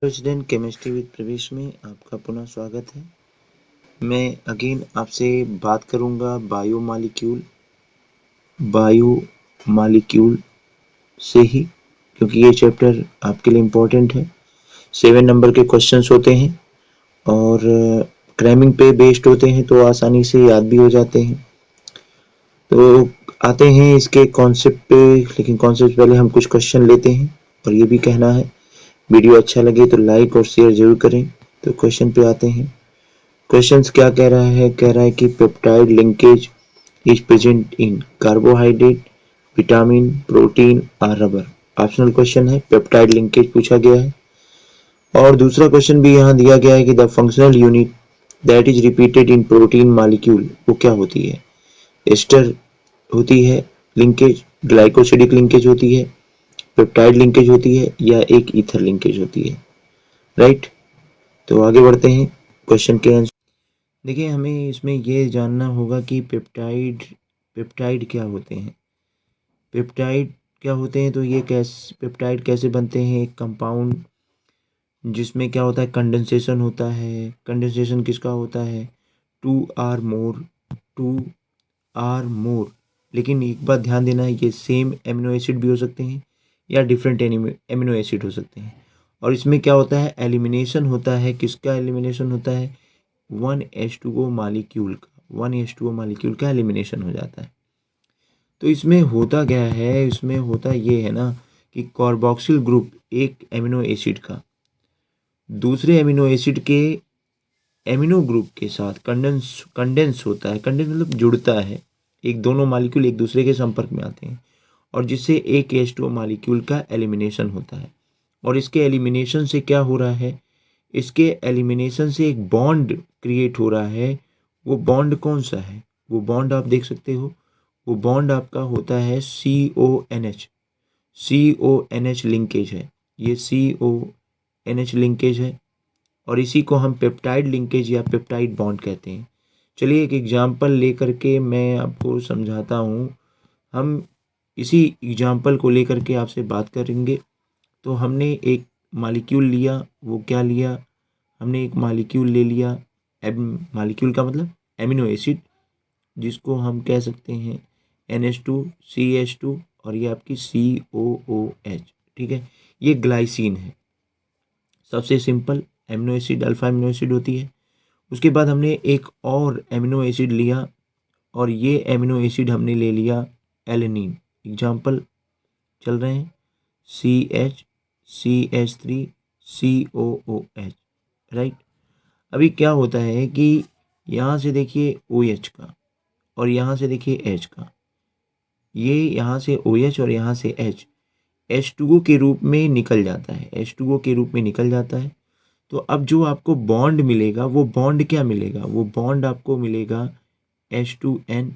Student chemistry with प्रवेश में आपका पुनः स्वागत है। मैं अगेन आपसे बात करूंगा बायोमॉलिक्यूल से ही, क्योंकि ये चैप्टर आपके लिए इम्पोर्टेंट है। 7 नंबर के क्वेश्चंस होते हैं और क्रैमिंग पे बेस्ड होते हैं, तो आसानी से याद भी हो जाते हैं। तो आते हैं इसके कॉन्सेप्ट पे, लेकिन कॉन्सेप्ट पहले हम कुछ क्वेश्चन लेते हैं और ये भी कहना है वीडियो अच्छा लगे तो लाइक और शेयर जरूर करें। तो क्वेश्चन पे आते हैं। क्वेश्चंस क्या कह रहा है? कह रहा है कि peptide linkage is present in carbohydrate, vitamin, protein और रबर। ऑप्शनल क्वेश्चन है, पेप्टाइड लिंकेज पूछा गया है। और दूसरा क्वेश्चन भी यहाँ दिया गया है कि the functional unit that is repeated in protein molecule वो क्या होती है? एस्टर होती है लिंकेज, ग्लाइकोसिडिक लिंकेज होती है, पेप्टाइड लिंकेज होती है, या एक ईथर लिंकेज होती है। राइट, तो आगे बढ़ते हैं क्वेश्चन के आंसर। देखिए, हमें इसमें ये जानना होगा कि पेप्टाइड क्या होते हैं। पेप्टाइड क्या होते हैं, तो ये पेप्टाइड कैसे बनते हैं? एक कंपाउंड जिसमें क्या होता है, कंडेंसेशन होता है। कंडेंसेशन किसका होता है? Two or more. लेकिन एक बात ध्यान देना है, ये सेम एमिनो एसिड भी हो सकते हैं या डिफरेंट एमिनो एसिड हो सकते हैं। और इसमें क्या होता है, एलिमिनेशन होता है। किसका एलिमिनेशन होता है? 1H2O मालिक्यूल का, 1H2O मालिक्यूल का एलिमिनेशन हो जाता है। तो इसमें होता क्या है, इसमें होता ये है ना कि कार्बोक्सिल ग्रुप एक एमिनो एसिड का दूसरे एमिनो एसिड के एमिनो ग्रुप के साथ कंडेंस होता है। कंडेंस मतलब जुड़ता है, एक दोनों मालिक्यूल एक दूसरे के संपर्क में आते हैं और जिससे एक H2O मालिक्यूल का एलिमिनेशन होता है। और इसके एलिमिनेशन से क्या हो रहा है, इसके एलिमिनेशन से एक बॉन्ड क्रिएट हो रहा है। वो बॉन्ड कौन सा है? वो बॉन्ड आप देख सकते हो, वो बॉन्ड आपका होता है CONH लिंकेज है। ये CONH लिंकेज है और इसी को हम पेप्टाइड लिंकेज या पेप्टाइड बॉन्ड कहते हैं। चलिए एक एग्जांपल लेकर के मैं आपको समझाता हूँ। हम इसी एग्जांपल को लेकर के आपसे बात करेंगे। तो हमने एक मालिक्यूल लिया, वो क्या लिया, हमने एक मालिक्यूल ले लिया। मालिक्यूल का मतलब एमिनो एसिड, जिसको हम कह सकते हैं NH2CH2 और ये आपकी COOH। ठीक है, ये ग्लाइसिन है, सबसे simple amino acid, alpha amino acid होती है। उसके बाद हमने एक और एमिनो एसिड लिया और ये एमिनो एसिड हमने ले लिया एलेनिन। एग्जाम्पल चल रहे हैं CH3CH3COOH। राइट, अभी क्या होता है कि यहाँ से देखिए OH का और यहाँ से देखिए H का, ये यहाँ से OH और यहाँ से H2O के रूप में निकल जाता है, H2O के रूप में निकल जाता है। तो अब जो आपको बॉन्ड मिलेगा, वो बॉन्ड क्या मिलेगा? वो बॉन्ड आपको मिलेगा H2N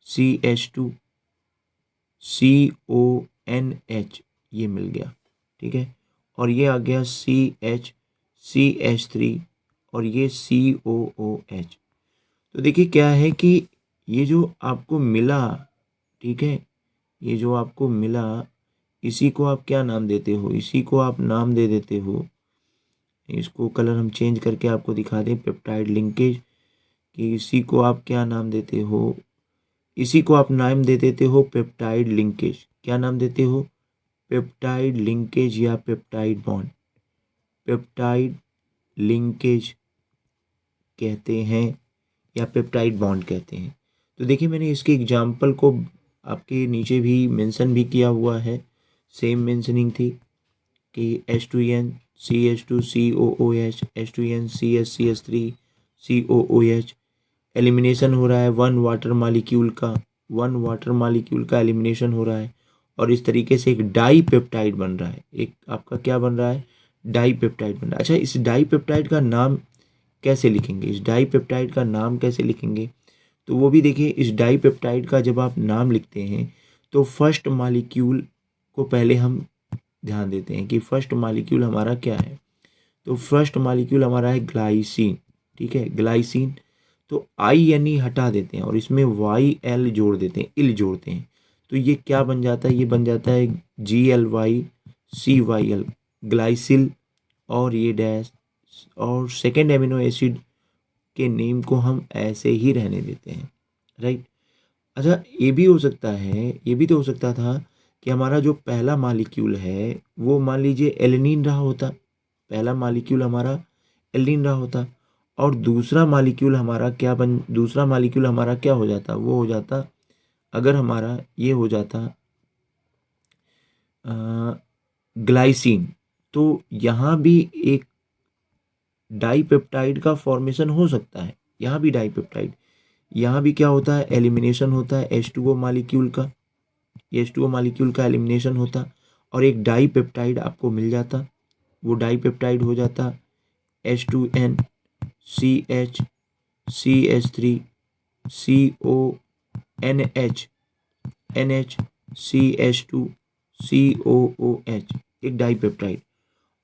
CH2 CONH, ये मिल गया। ठीक है, और ये आ गया CH3 और ये COOH। तो देखिए क्या है कि ये जो आपको मिला, ठीक है, ये जो आपको मिला, इसी को आप क्या नाम देते हो? इसी को आप नाम दे देते हो, इसको कलर हम चेंज करके आपको दिखा दें, पेप्टाइड लिंकेज, कि इसी को आप क्या नाम देते हो? इसी को आप नाम दे देते हो पेप्टाइड लिंकेज। क्या नाम देते हो? पेप्टाइड लिंकेज या पेप्टाइड बॉन्ड। पेप्टाइड लिंकेज कहते हैं या पेप्टाइड बॉन्ड कहते हैं। तो देखिए, मैंने इसके एग्जाम्पल को आपके नीचे भी मेंशन भी किया हुआ है। सेम मेंशनिंग थी कि H2N CH2 COOH, H2N CH3 COOH। Elimination हो रहा है वन वाटर मालिक्यूल का एलिमिनेशन हो रहा है और इस तरीके से एक डाई पेप्टाइड बन रहा है। एक आपका क्या बन रहा है? डाई पेप्टाइड बन रहा है। अच्छा, इस डाई पेप्टाइड का नाम कैसे लिखेंगे? इस डाई पेप्टाइड का नाम कैसे लिखेंगे? तो वो भी देखिए, इस डाई पेप्टाइड का जब आप नाम लिखते हैं तो फर्स्ट मालिक्यूल को पहले हम ध्यान देते हैं कि फर्स्ट मालिक्यूल हमारा क्या है। तो फर्स्ट मालिक्यूल हमारा है ग्लाइसिन। ठीक है, ग्लाइसिन। तो I हटा देते हैं और इसमें YL जोड़ देते हैं, इल जोड़ते हैं। तो ये क्या बन जाता है? ये बन जाता है GLYCYL, ग्लाइसिल और ये डैश और सेकेंड एमिनो एसिड के नेम को हम ऐसे ही रहने देते हैं, राइट। अच्छा, ये भी हो सकता है, ये भी तो हो सकता था कि हमारा जो पहला मालिक्यूल है वो मान लीजिए एलेनिन रहा होता, पहला मालिक्यूल हमारा एल्डिन रहा होता, और दूसरा मालिक्यूल हमारा क्या हो जाता, वो हो जाता, अगर हमारा ये हो जाता ग्लाइसिन, तो यहाँ भी एक डाईपेप्टाइड का फॉर्मेशन हो सकता है। यहाँ भी डाईपेप्टाइड, यहाँ भी क्या होता है, एलिमिनेशन होता है H2O मालिक्यूल का, H2O मालिक्यूल का एलिमिनेशन होता और एक डाईपेप्टाइड आपको मिल जाता। वो डाईपेप्टाइड हो जाता H2N CH CH3 CONH NH CH2 COOH, एक डाईपेप्टाइड।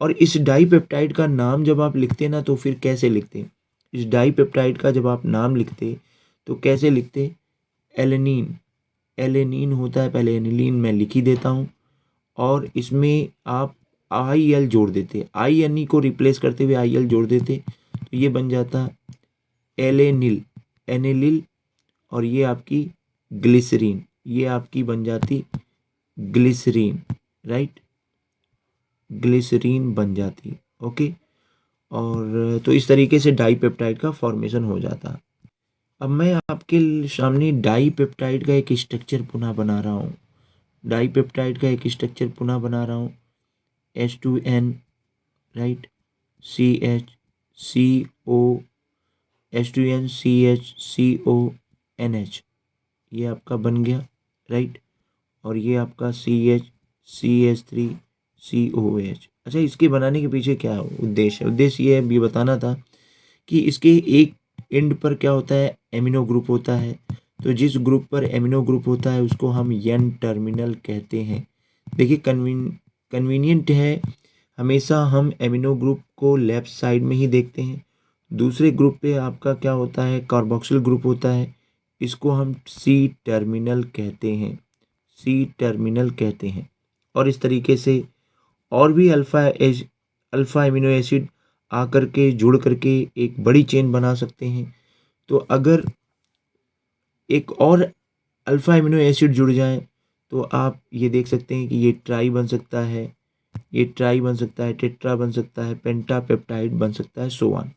और इस डाईपेप्टाइड का नाम जब आप लिखते ना तो फिर कैसे लिखते, इस डाईपेप्टाइड का जब आप नाम लिखते तो कैसे लिखते, एलेनीन, एलेनीन होता है, पहले एनिलीन मैं लिख ही देता हूँ, और इसमें आप IL जोड़ देते, INE को रिप्लेस करते हुए IL जोड़ देते, तो ये बन जाता एलेनिल, एनिलिल, और ये आपकी ग्लिसरीन, ये आपकी बन जाती ग्लिसरीन, राइट, ग्लिसरीन बन जाती, ओके। और तो इस तरीके से डाईपेप्टाइड का फॉर्मेशन हो जाता। अब मैं आपके सामने डाईपेप्टाइड का एक स्ट्रक्चर पुनः बना रहा हूँ, डाईपेप्टाइड का एक स्ट्रक्चर पुनः बना रहा हूँ, H2N, right, CH CO H2N CH CONH, ये आपका बन गया, राइट, और ये आपका CH CH3 COOH। अच्छा, इसके बनाने के पीछे क्या उद्देश्य है, उद्देश्य ये है, ये बताना था कि इसके एक एंड पर क्या होता है, एमिनो ग्रुप होता है, तो जिस ग्रुप पर एमिनो ग्रुप होता है उसको हम एन टर्मिनल कहते हैं। देखिए कन्वीनियंट है, हमेशा हम एमिनो ग्रुप को लेफ्ट साइड में ही देखते हैं। दूसरे ग्रुप पे आपका क्या होता है, कार्बोक्सिल ग्रुप होता है, इसको हम सी टर्मिनल कहते हैं, सी टर्मिनल कहते हैं। और इस तरीके से और भी अल्फ़ा एमिनो एसिड आकर के जुड़ करके एक बड़ी चेन बना सकते हैं। तो अगर एक और अल्फ़ा एमिनो एसिड जुड़ जाए तो आप ये देख सकते हैं कि ये ट्राई बन सकता है, ये ट्राई बन सकता है, टेट्रा बन सकता है, पेंटापेप्टाइड बन सकता है, सो ऑन।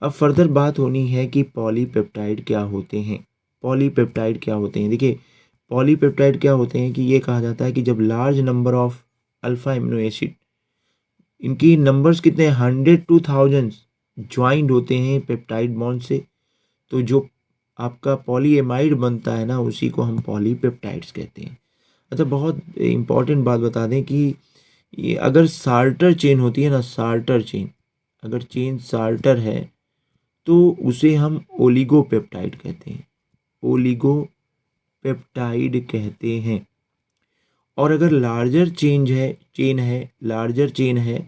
अब फर्दर बात होनी है कि पॉलीपेप्टाइड क्या होते हैं, पॉलीपेप्टाइड क्या होते हैं। देखिए पॉलीपेप्टाइड क्या होते हैं कि ये कहा जाता है कि जब large number of alpha amino acid, इनकी नंबर्स कितने 100 to 1000 ज्वाइंट होते हैं पेप्टाइड बॉन्ड से, तो जो आपका पॉलीएमाइड बनता है ना उसी को हम पॉलीपेप्टाइड्स कहते हैं। अच्छा, बहुत इंपॉर्टेंट बात बता दें कि ये अगर साल्टर चेन होती है ना, साल्टर चेन, अगर चेन साल्टर है तो उसे हम ओलिगोपेप्टाइड कहते हैं, ओलिगोपेप्टाइड कहते हैं। और अगर लार्जर लार्जर चेन है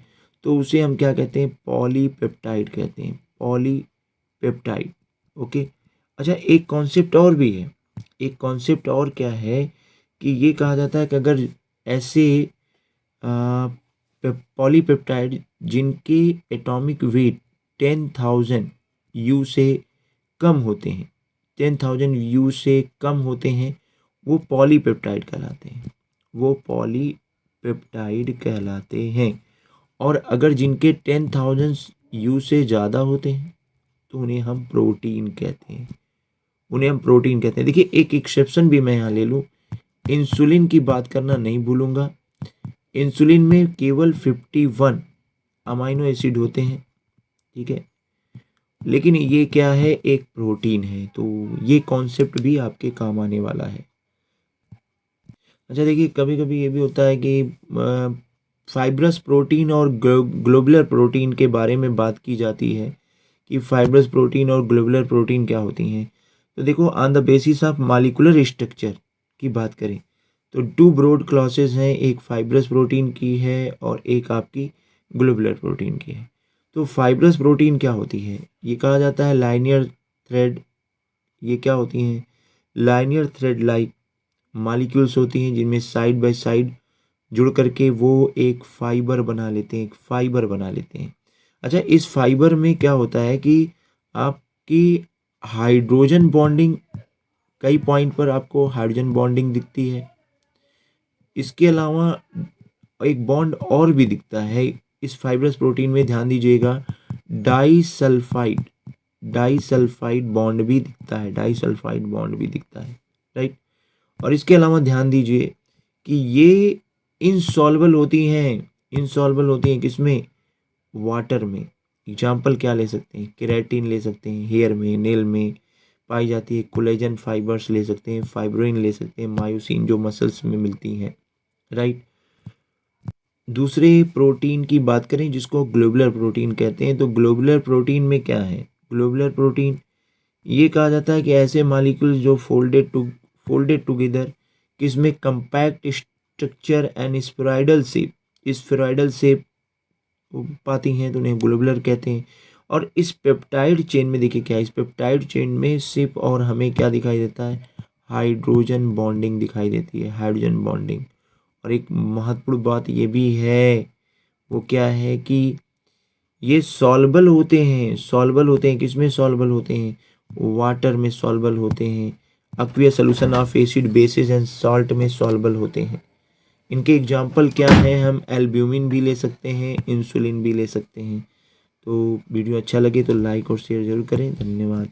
तो उसे हम क्या कहते हैं, पॉलीपेप्टाइड कहते हैं, पॉलीपेप्टाइड, ओके। अच्छा, एक कॉन्सेप्ट और भी है, एक कॉन्सेप्ट और क्या है कि ये कहा जाता है कि अगर ऐसे पॉलीपेप्टाइड जिनके एटॉमिक वेट 10,000 U से कम होते हैं, 10,000 U से कम होते हैं, वो पॉलीपेप्टाइड कहलाते हैं, वो पॉलीपेप्टाइड कहलाते हैं। और अगर जिनके 10,000 U से ज़्यादा होते हैं तो उन्हें हम प्रोटीन कहते हैं, उन्हें हम प्रोटीन कहते हैं। देखिए एक एक्सेप्शन भी मैं यहाँ ले लूँ, इंसुलिन की बात करना नहीं भूलूंगा। इंसुलिन में केवल 51 अमाइनो एसिड होते हैं, ठीक है, लेकिन ये क्या है, एक प्रोटीन है, तो ये कॉन्सेप्ट भी आपके काम आने वाला है। अच्छा देखिए, कभी कभी ये भी होता है कि फाइब्रस प्रोटीन और ग्लोबुलर प्रोटीन के बारे में बात की जाती है कि फाइब्रस प्रोटीन और ग्लोबुलर प्रोटीन क्या होती हैं। तो देखो, on the basis of molecular structure की बात करें तो 2 ब्रॉड क्लासेस हैं, एक फाइब्रस प्रोटीन की है और एक आपकी ग्लोबुलर प्रोटीन की है। तो फाइब्रस प्रोटीन क्या होती है, ये कहा जाता है लाइनियर थ्रेड, ये क्या होती हैं, लाइनियर थ्रेड लाइक मॉलिक्यूल्स होती हैं जिनमें साइड बाय साइड जुड़ करके वो एक फाइबर बना लेते हैं। अच्छा, इस फाइबर में क्या होता है कि आपकी हाइड्रोजन बॉन्डिंग, कई पॉइंट पर आपको हाइड्रोजन बॉन्डिंग दिखती है। इसके अलावा एक बॉन्ड और भी दिखता है इस फाइब्रस प्रोटीन में, ध्यान दीजिएगा, डाइसल्फाइड बॉन्ड भी दिखता है, राइट। और इसके अलावा ध्यान दीजिए कि ये इनसॉल्युबल होती हैं किसमें, वाटर में। एग्जाम्पल क्या ले सकते हैं, केराटिन ले सकते हैं, हेयर में, नेल में पाई जाती है, कोलेजन फाइबर्स ले सकते हैं, फाइब्रोइन ले सकते हैं, मायोसिन जो मसल्स में मिलती हैं, राइट। दूसरे प्रोटीन की बात करें जिसको ग्लोबुलर प्रोटीन कहते हैं, तो ग्लोबुलर प्रोटीन में क्या है, ग्लोबुलर प्रोटीन ये कहा जाता है कि ऐसे मॉलिक्यूल्स जो फोल्डेड टुगेदर, किसमें compact structure and spheroidal shape पाती हैं, तो उन्हें ग्लोबुलर कहते हैं। और इस पेप्टाइड चेन में देखिए क्या है, इस पेप्टाइड चेन में सिर्फ और हमें क्या दिखाई देता है, हाइड्रोजन बॉन्डिंग दिखाई देती है, हाइड्रोजन बॉन्डिंग। और एक महत्वपूर्ण बात ये भी है, वो क्या है कि ये सॉल्बल होते हैं, किसमें सॉल्बल होते हैं, वाटर में सॉल्बल होते हैं, aqueous solution of acid, basis and salt में सॉल्बल होते हैं। इनके एग्जाम्पल क्या है, हम एल्ब्यूमिन भी ले सकते हैं, इंसुलिन भी ले सकते हैं। तो वीडियो अच्छा लगे तो लाइक और शेयर जरूर करें। धन्यवाद।